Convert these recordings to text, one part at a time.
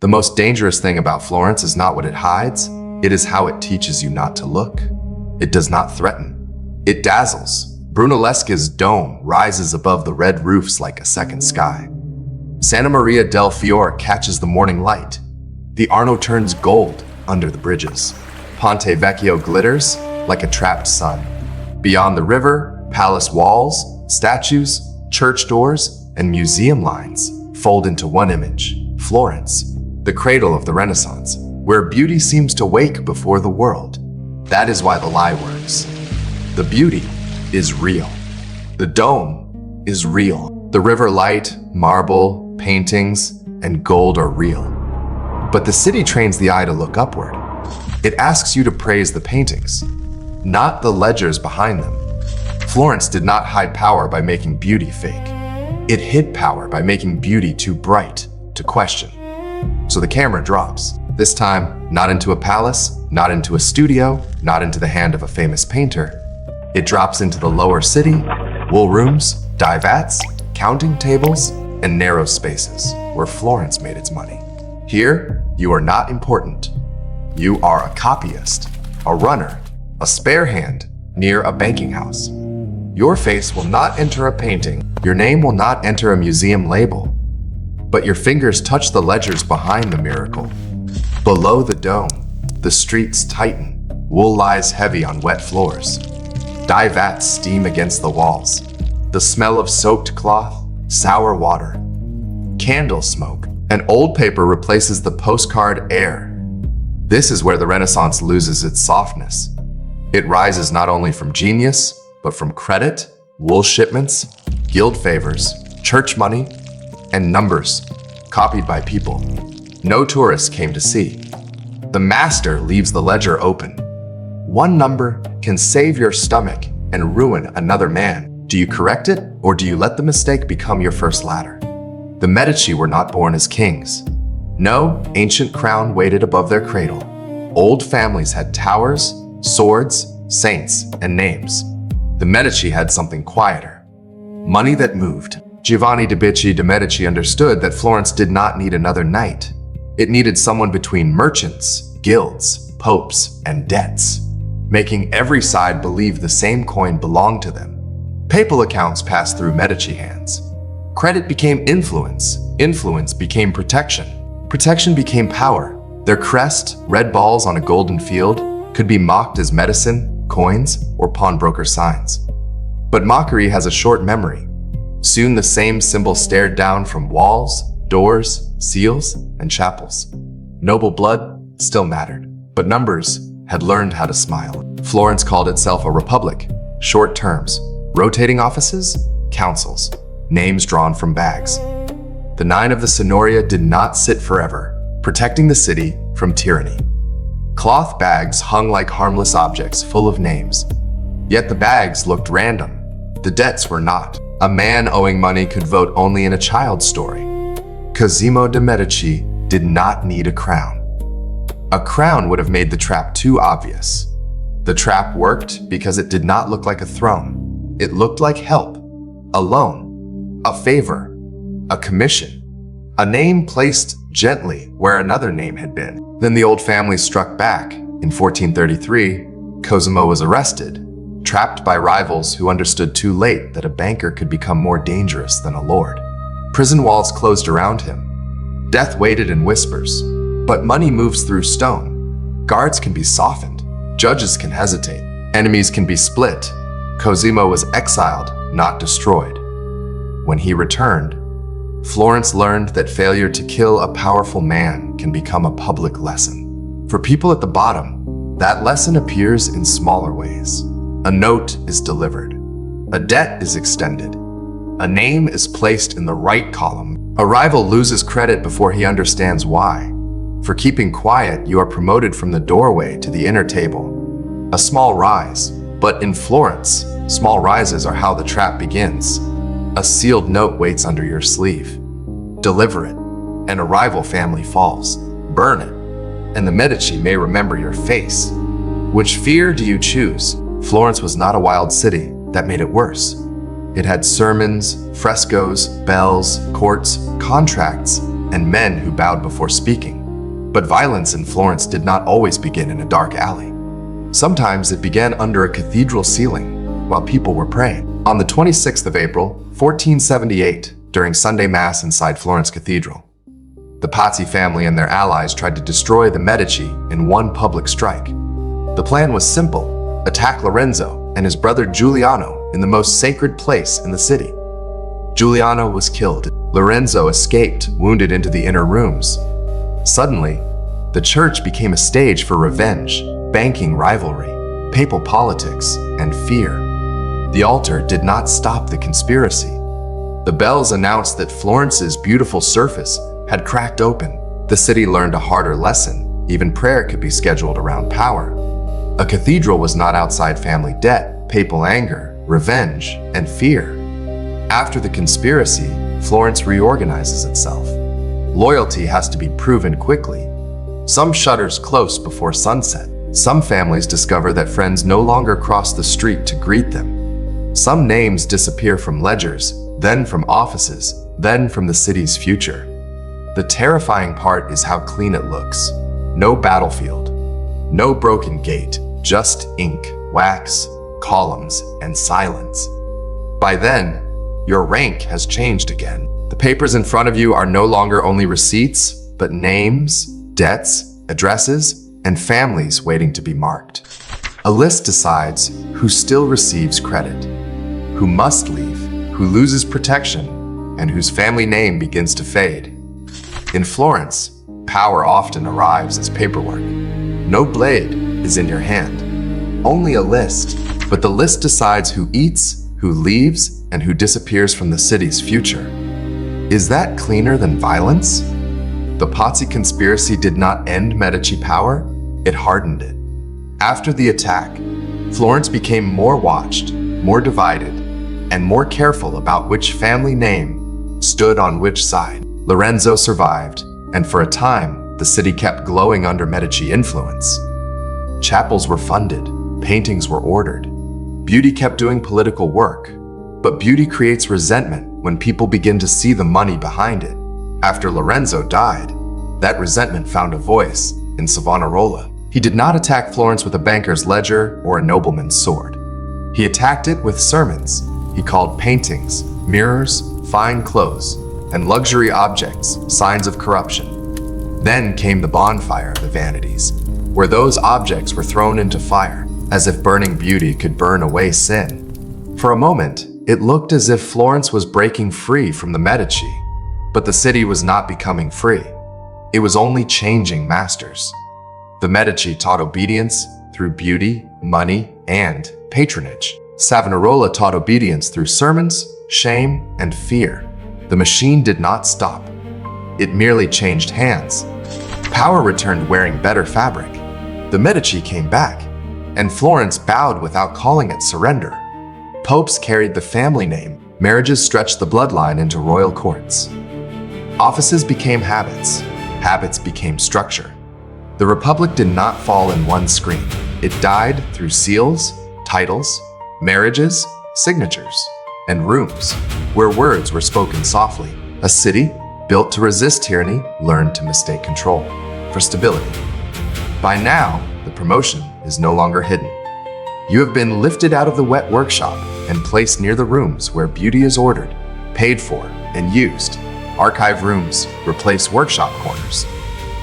The most dangerous thing about Florence is not what it hides, it is how it teaches you not to look. It does not threaten. It dazzles. Brunelleschi's dome rises above the red roofs like a second sky. Santa Maria del Fiore catches the morning light. The Arno turns gold under the bridges. Ponte Vecchio glitters like a trapped sun. Beyond the river, palace walls, statues, church doors, and museum lines fold into one image: Florence, the cradle of the Renaissance, where beauty seems to wake before the world. That is why the lie works. The beauty is real. The dome is real. The river light, marble, paintings, and gold are real. But the city trains the eye to look upward. It asks you to praise the paintings, not the ledgers behind them. Florence did not hide power by making beauty fake. It hid power by making beauty too bright to question. So the camera drops. This time, not into a palace, not into a studio, not into the hand of a famous painter. It drops into the lower city, wool rooms, dye vats, counting tables, and narrow spaces where Florence made its money. Here, you are not important. You are a copyist, a runner, a spare hand near a banking house. Your face will not enter a painting. Your name will not enter a museum label. But your fingers touch the ledgers behind the miracle. Below the dome, the streets tighten. Wool lies heavy on wet floors. Dye vats steam against the walls. The smell of soaked cloth, sour water, candle smoke, and old paper replaces the postcard air. This is where the Renaissance loses its softness. It rises not only from genius, but from credit, wool shipments, guild favors, church money, and numbers copied by people no tourists came to see. The master leaves the ledger open. One number can save your stomach and ruin another man. Do you correct it, or do you let the mistake become your first ladder? The Medici were not born as kings. No ancient crown waited above their cradle. Old families had towers, swords, saints, and names. The Medici had something quieter. Money that moved. Giovanni de' Medici understood that Florence did not need another knight. It needed someone between merchants, guilds, popes, and debts, making every side believe the same coin belonged to them. Papal accounts passed through Medici hands. Credit became influence. Influence became protection. Protection became power. Their crest, red balls on a golden field, could be mocked as medicine, coins, or pawnbroker signs. But mockery has a short memory. Soon the same symbol stared down from walls, doors, seals, and chapels. Noble blood still mattered, but numbers had learned how to smile. Florence called itself a republic. Short terms, rotating offices, councils, names drawn from bags. The nine of the Signoria did not sit forever, protecting the city from tyranny. Cloth bags hung like harmless objects full of names. Yet the bags looked random. The debts were not. A man owing money could vote only in a child's story. Cosimo de' Medici did not need a crown. A crown would have made the trap too obvious. The trap worked because it did not look like a throne. It looked like help, a loan, a favor, a commission, a name placed gently where another name had been. Then the old family struck back. In 1433, Cosimo was arrested, trapped by rivals who understood too late that a banker could become more dangerous than a lord. Prison walls closed around him. Death waited in whispers. But money moves through stone. Guards can be softened. Judges can hesitate. Enemies can be split. Cosimo was exiled, not destroyed. When he returned, Florence learned that failure to kill a powerful man can become a public lesson. For people at the bottom, that lesson appears in smaller ways. A note is delivered. A debt is extended. A name is placed in the right column. A rival loses credit before he understands why. For keeping quiet, you are promoted from the doorway to the inner table. A small rise, but in Florence, small rises are how the trap begins. A sealed note waits under your sleeve. Deliver it, and a rival family falls. Burn it, and the Medici may remember your face. Which fear do you choose? Florence was not a wild city. That made it worse. It had sermons, frescoes, bells, courts, contracts, and men who bowed before speaking. But violence in Florence did not always begin in a dark alley. Sometimes it began under a cathedral ceiling while people were praying. On the 26th of April, 1478, during Sunday Mass inside Florence Cathedral, the Pazzi family and their allies tried to destroy the Medici in one public strike. The plan was simple: attack Lorenzo and his brother Giuliano in the most sacred place in the city. Giuliano was killed. Lorenzo escaped, wounded, into the inner rooms. Suddenly, the church became a stage for revenge, banking rivalry, papal politics, and fear. The altar did not stop the conspiracy. The bells announced that Florence's beautiful surface had cracked open. The city learned a harder lesson. Even prayer could be scheduled around power. A cathedral was not outside family debt, papal anger, revenge, and fear. After the conspiracy, Florence reorganizes itself. Loyalty has to be proven quickly. Some shutters close before sunset. Some families discover that friends no longer cross the street to greet them. Some names disappear from ledgers, then from offices, then from the city's future. The terrifying part is how clean it looks. No battlefield, no broken gate, just ink, wax, columns, and silence. By then, your rank has changed again. The papers in front of you are no longer only receipts, but names, debts, addresses, and families waiting to be marked. A list decides who still receives credit, who must leave, who loses protection, and whose family name begins to fade. In Florence, power often arrives as paperwork. No blade is in your hand, only a list. But the list decides who eats, who leaves, and who disappears from the city's future. Is that cleaner than violence? The Pazzi conspiracy did not end Medici power, it hardened it. After the attack, Florence became more watched, more divided, and more careful about which family name stood on which side. Lorenzo survived, and for a time, the city kept glowing under Medici influence. Chapels were funded, paintings were ordered. Beauty kept doing political work, but beauty creates resentment when people begin to see the money behind it. After Lorenzo died, that resentment found a voice in Savonarola. He did not attack Florence with a banker's ledger or a nobleman's sword. He attacked it with sermons. He called paintings, mirrors, fine clothes, and luxury objects signs of corruption. Then came the bonfire of the vanities, where those objects were thrown into fire, as if burning beauty could burn away sin. For a moment, it looked as if Florence was breaking free from the Medici, but the city was not becoming free. It was only changing masters. The Medici taught obedience through beauty, money, and patronage. Savonarola taught obedience through sermons, shame, and fear. The machine did not stop. It merely changed hands. Power returned wearing better fabric. The Medici came back, and Florence bowed without calling it surrender. Popes carried the family name. Marriages stretched the bloodline into royal courts. Offices became habits. Habits became structure. The Republic did not fall in one scream. It died through seals, titles, marriages, signatures, and rooms where words were spoken softly. A city built to resist tyranny learned to mistake control for stability. By now, the promotion is no longer hidden. You have been lifted out of the wet workshop and placed near the rooms where beauty is ordered, paid for, and used. Archive rooms replace workshop corners.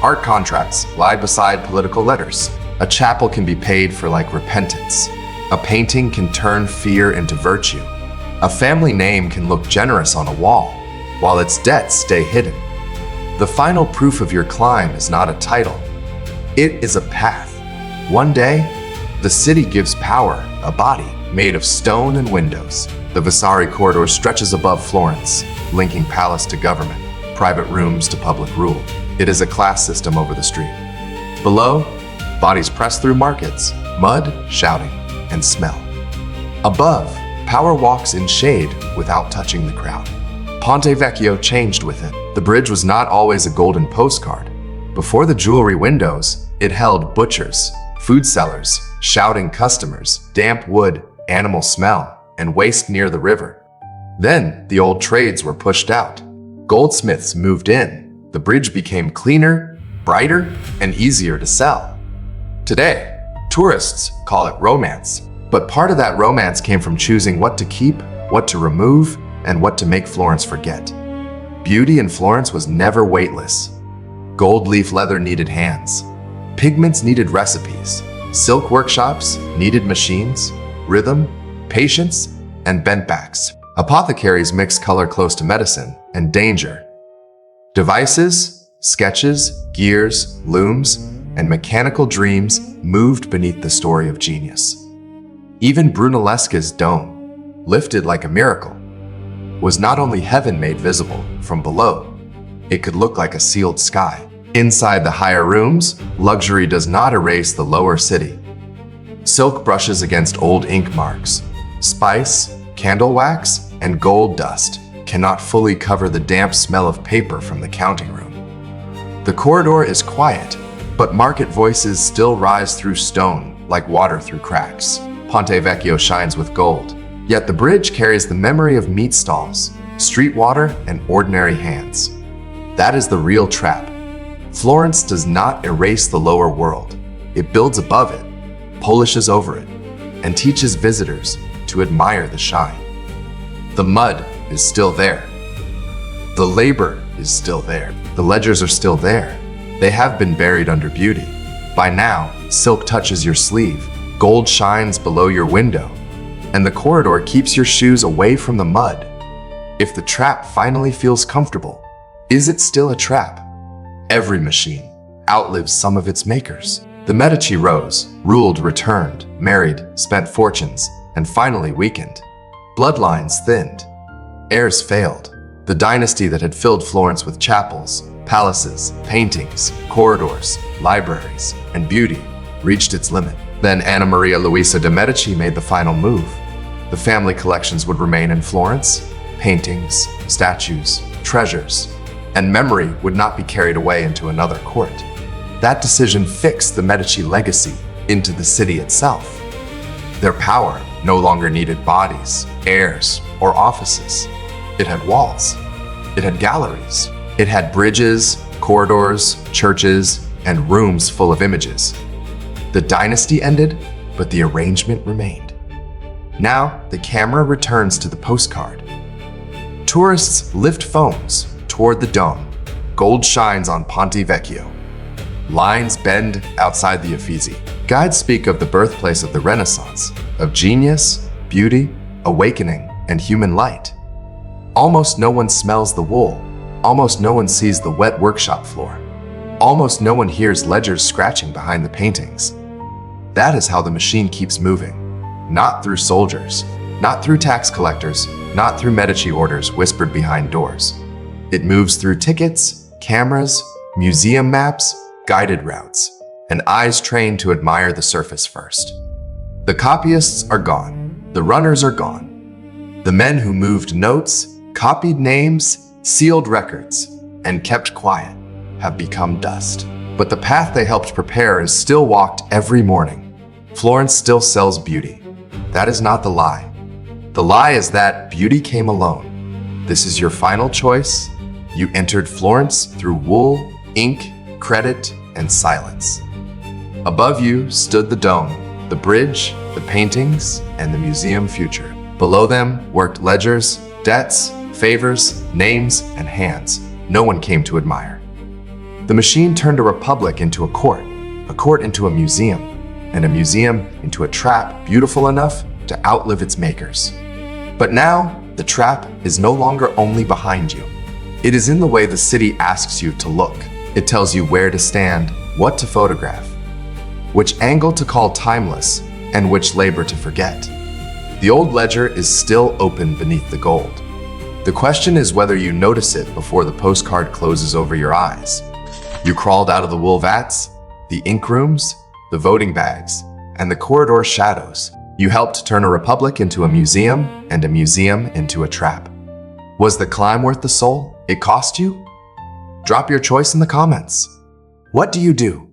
Art contracts lie beside political letters. A chapel can be paid for like repentance. A painting can turn fear into virtue. A family name can look generous on a wall, while its debts stay hidden. The final proof of your climb is not a title. It is a path. One day, the city gives power a body made of stone and windows. The Vasari Corridor stretches above Florence, linking palace to government, private rooms to public rule. It is a class system over the street. Below, bodies press through markets, mud, shouting, and smell. Above, power walks in shade without touching the crowd. Ponte Vecchio changed with it. The bridge was not always a golden postcard. Before the jewelry windows, it held butchers, food sellers, shouting customers, damp wood, animal smell, and waste near the river. Then the old trades were pushed out. Goldsmiths moved in, The bridge became cleaner, brighter, and easier to sell. Today, tourists call it romance, but part of that romance came from choosing what to keep, what to remove, and what to make Florence forget. Beauty in Florence was never weightless. Gold leaf leather needed hands. Pigments needed recipes. Silk workshops needed machines, rhythm, patience, and bent backs. Apothecaries mixed color close to medicine and danger. Devices, sketches, gears, looms, and mechanical dreams moved beneath the story of genius. Even Brunelleschi's dome, lifted like a miracle, was not only heaven made visible from below, it could look like a sealed sky. Inside the higher rooms, luxury does not erase the lower city. Silk brushes against old ink marks. Spice, candle wax, and gold dust cannot fully cover the damp smell of paper from the counting room. The corridor is quiet, but market voices still rise through stone like water through cracks. Ponte Vecchio shines with gold, yet the bridge carries the memory of meat stalls, street water, and ordinary hands. That is the real trap. Florence does not erase the lower world. It builds above it, polishes over it, and teaches visitors to admire the shine. The mud is still there. The labor is still there. The ledgers are still there. They have been buried under beauty. By now, silk touches your sleeve, gold shines below your window, and the corridor keeps your shoes away from the mud. If the trap finally feels comfortable, is it still a trap? Every machine outlives some of its makers. The Medici rose, ruled, returned, married, spent fortunes, and finally weakened. Bloodlines thinned. Heirs failed. The dynasty that had filled Florence with chapels, palaces, paintings, corridors, libraries, and beauty reached its limit. Then Anna Maria Luisa de' Medici made the final move. The family collections would remain in Florence. Paintings, statues, treasures, and memory would not be carried away into another court. That decision fixed the Medici legacy into the city itself. Their power no longer needed bodies, heirs, or offices. It had walls. It had galleries. It had bridges, corridors, churches, and rooms full of images. The dynasty ended, but the arrangement remained. Now, the camera returns to the postcard. Tourists lift phones toward the dome. Gold shines on Ponte Vecchio. Lines bend outside the Uffizi. Guides speak of the birthplace of the Renaissance, of genius, beauty, awakening, and human light. Almost no one smells the wool. Almost no one sees the wet workshop floor. Almost no one hears ledgers scratching behind the paintings. That is how the machine keeps moving. Not through soldiers, not through tax collectors, not through Medici orders whispered behind doors. It moves through tickets, cameras, museum maps, guided routes, and eyes trained to admire the surface first. The copyists are gone. The runners are gone. The men who moved notes, copied names, sealed records, and kept quiet have become dust. But the path they helped prepare is still walked every morning. Florence still sells beauty. That is not the lie. The lie is that beauty came alone. This is your final choice. You entered Florence through wool, ink, credit, and silence. Above you stood the dome, the bridge, the paintings, and the museum future. Below them worked ledgers, debts, favors, names, and hands no one came to admire. The machine turned a republic into a court into a museum, and a museum into a trap beautiful enough to outlive its makers. But now, the trap is no longer only behind you. It is in the way the city asks you to look. It tells you where to stand, what to photograph, which angle to call timeless, and which labor to forget. The old ledger is still open beneath the gold. The question is whether you notice it before the postcard closes over your eyes. You crawled out of the wool vats, the ink rooms, the voting bags, and the corridor shadows. You helped turn a republic into a museum and a museum into a trap. Was the climb worth the soul it cost you? Drop your choice in the comments. What do you do?